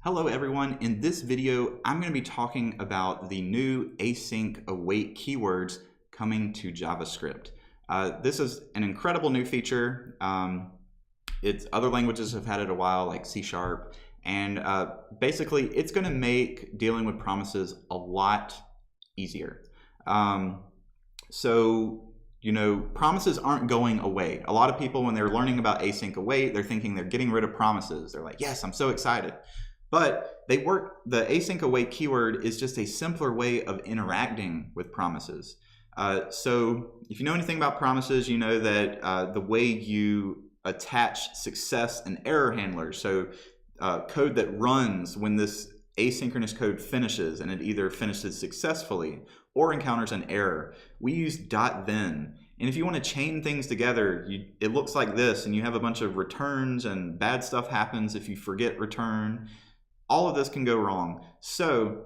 Hello everyone, in this video I'm going to be talking about the new async await keywords coming to JavaScript. This is an incredible new feature. Other languages have had it a while, like C#, and basically it's going to make dealing with promises a lot easier. Promises aren't going away. A lot of people, when they're learning about async await, they're thinking they're getting rid of promises. They're like, yes, I'm so excited. But they work. The async await keyword is just a simpler way of interacting with promises. So if you know anything about promises, you know that the way you attach success and error handlers, so code that runs when this asynchronous code finishes, and it either finishes successfully or encounters an error, we use .then. And if you want to chain things together, it looks like this, and you have a bunch of returns, and bad stuff happens if you forget return. All of this can go wrong. So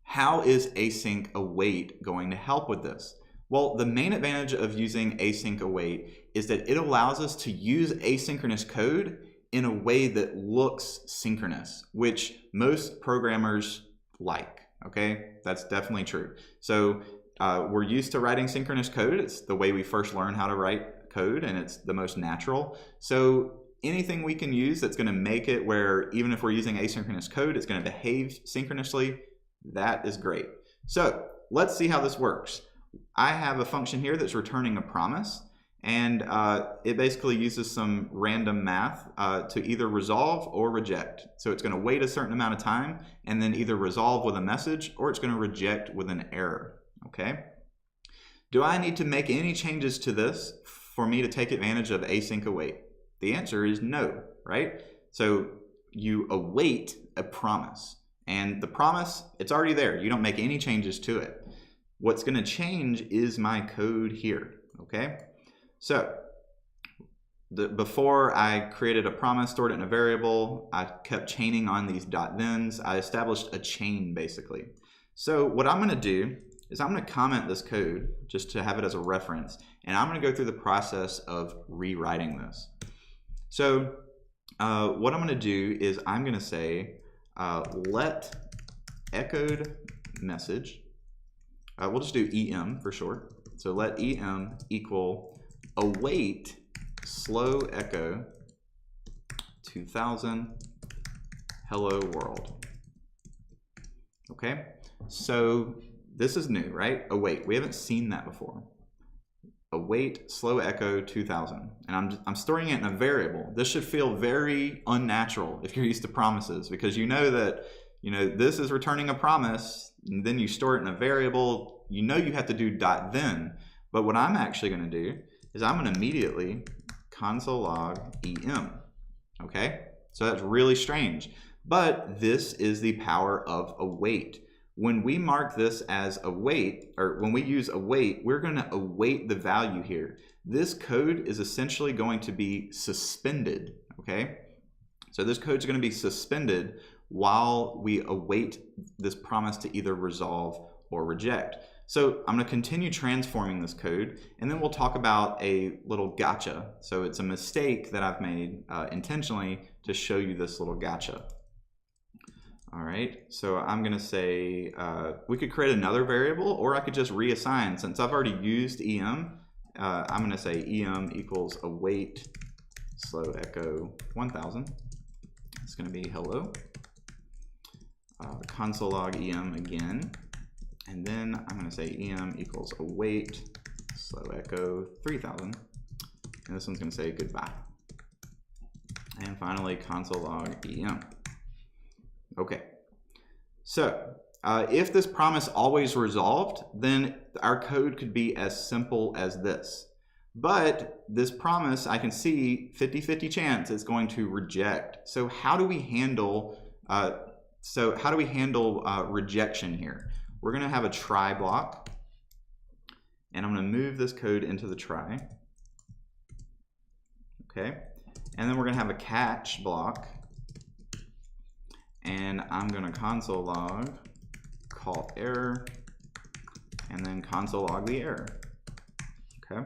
how is async await going to help with this? Well, the main advantage of using async await is that it allows us to use asynchronous code in a way that looks synchronous, which most programmers like. Okay, that's definitely true. So we're used to writing synchronous code. It's the way we first learn how to write code, and it's the most natural. So anything we can use that's going to make it where even if we're using asynchronous code, it's going to behave synchronously, that is great. So let's see how this works. I have a function here that's returning a promise, and it basically uses some random math to either resolve or reject. So it's going to wait a certain amount of time and then either resolve with a message, or it's going to reject with an error. Okay. Do I need to make any changes to this for me to take advantage of async await? The answer is no, right? So you await a promise, and the promise, it's already there. You don't make any changes to it. What's going to change is my code here, okay? So before I created a promise, stored it in a variable, I kept chaining on these .thens. I established a chain, basically. So what I'm going to do is I'm going to comment this code just to have it as a reference, and I'm going to go through the process of rewriting this. So what I'm going to do is I'm going to say let echoed message, we'll just do EM for short. So let EM equal await slow echo 2000 hello world. Okay, so this is new, right? Await, we haven't seen that before. Await slow echo 2000, and I'm storing it in a variable. This should feel very unnatural if you're used to promises, because you know that this is returning a promise, and then you store it in a variable. You know you have to do .then, but what I'm actually going to do is I'm going to immediately console log em. Okay, so that's really strange, but this is the power of await. When we mark this as await, or when we use await, we're going to await the value here. This code is essentially going to be suspended, okay? So this code is going to be suspended while we await this promise to either resolve or reject. So I'm going to continue transforming this code, and then we'll talk about a little gotcha. So it's a mistake that I've made intentionally to show you this little gotcha. All right, so I'm going to say we could create another variable, or I could just reassign. Since I've already used EM, I'm going to say EM equals await slow echo 1000. It's going to be hello. Console log EM again. And then I'm going to say EM equals await slow echo 3000. And this one's going to say goodbye. And finally, console log EM. Okay, so if this promise always resolved, then our code could be as simple as this. But this promise, I can see 50-50 chance it's going to reject. So how do we handle rejection here? We're going to have a try block, and I'm going to move this code into the try. Okay, and then we're going to have a catch block. And I'm going to console log call error, and then console log the error. Okay.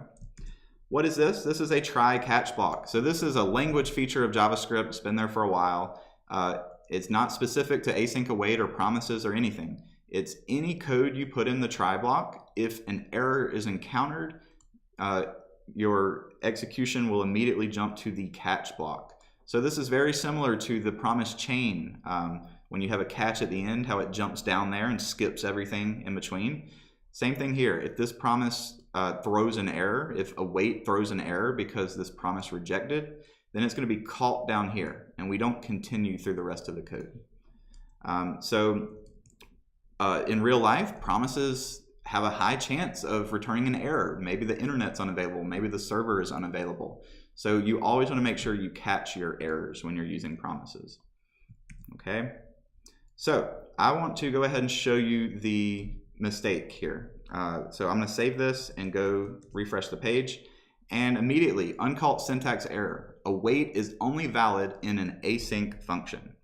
What is this? This is a try catch block. So this is a language feature of JavaScript. It's been there for a while. it's not specific to async await or promises or anything. It's any code you put in the try block. If an error is encountered, your execution will immediately jump to the catch block. So this is very similar to the promise chain. When you have a catch at the end, how it jumps down there and skips everything in between. Same thing here. If this promise throws an error, if await throws an error because this promise rejected, then it's going to be caught down here, and we don't continue through the rest of the code. In real life, promises have a high chance of returning an error. Maybe the internet's unavailable, maybe the server is unavailable. So you always want to make sure you catch your errors when you're using promises. Okay, so I want to go ahead and show you the mistake here. So I'm going to save this and go refresh the page, and immediately, uncaught syntax error. Await is only valid in an async function.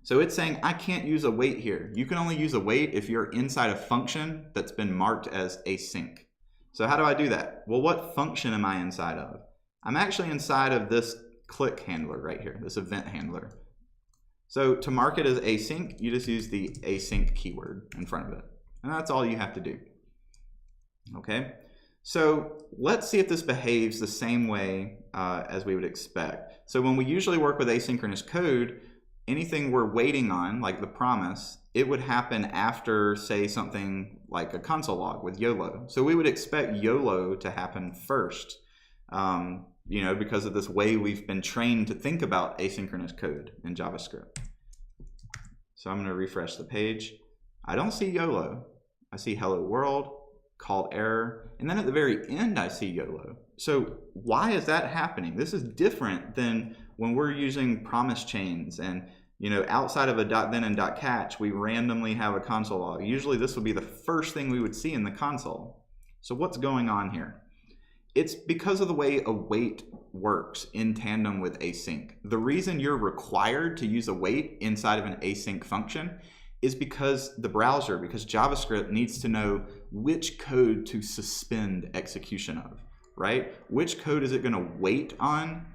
So it's saying I can't use await here. You can only use await if you're inside a function that's been marked as async. So how do I do that? Well, what function am I inside of? I'm actually inside of this click handler right here, this event handler. So to mark it as async, you just use the async keyword in front of it. And that's all you have to do. Okay, so let's see if this behaves the same way as we would expect. So when we usually work with asynchronous code, anything we're waiting on, like the promise, it would happen after, say, something like a console log with YOLO. So we would expect YOLO to happen first, you know, because of this way we've been trained to think about asynchronous code in JavaScript. So I'm going to refresh the page. I don't see YOLO. I see hello world, called error, and then at the very end I see YOLO. So why is that happening? This is different than when we're using promise chains and, you know, outside of a .then and .catch, we randomly have a console log. Usually this would be the first thing we would see in the console. So what's going on here? It's because of the way await works in tandem with async. The reason you're required to use await inside of an async function is because the browser, because JavaScript needs to know which code to suspend execution of, right? Which code is it going to wait on?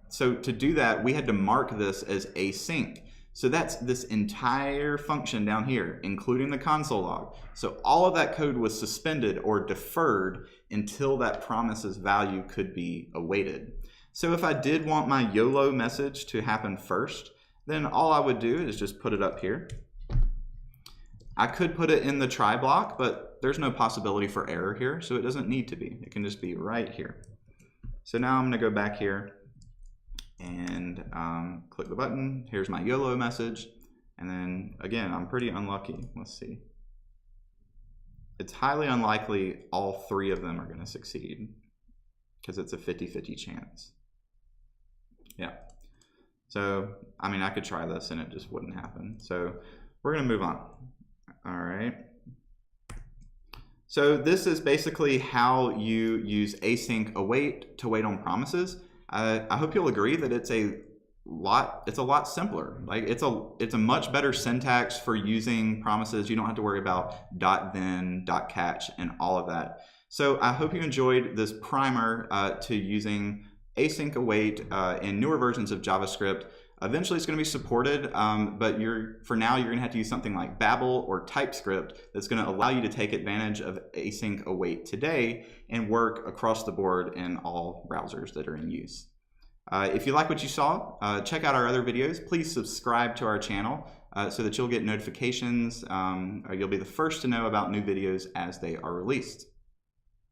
So to do that, we had to mark this as async. So that's this entire function down here, including the console log. So all of that code was suspended or deferred until that promise's value could be awaited. So if I did want my YOLO message to happen first, then all I would do is just put it up here. I could put it in the try block, but there's no possibility for error here, so it doesn't need to be. It can just be right here. So now I'm going to go back here and click the button. Here's my YOLO message. And then again, I'm pretty unlucky. Let's see. It's highly unlikely all three of them are going to succeed because it's a 50-50 chance. Yeah. So, I mean, I could try this and it just wouldn't happen. So we're going to move on. All right. So this is basically how you use async await to wait on promises. I hope you'll agree that it's a lot simpler. Like it's a much better syntax for using promises. You don't have to worry about .then, .catch, and all of that. So I hope you enjoyed this primer to using async await in newer versions of JavaScript. Eventually it's going to be supported, but for now you're going to have to use something like Babel or TypeScript that's going to allow you to take advantage of async await today and work across the board in all browsers that are in use. If you like what you saw, check out our other videos. Please subscribe to our channel so that you'll get notifications. You'll be the first to know about new videos as they are released.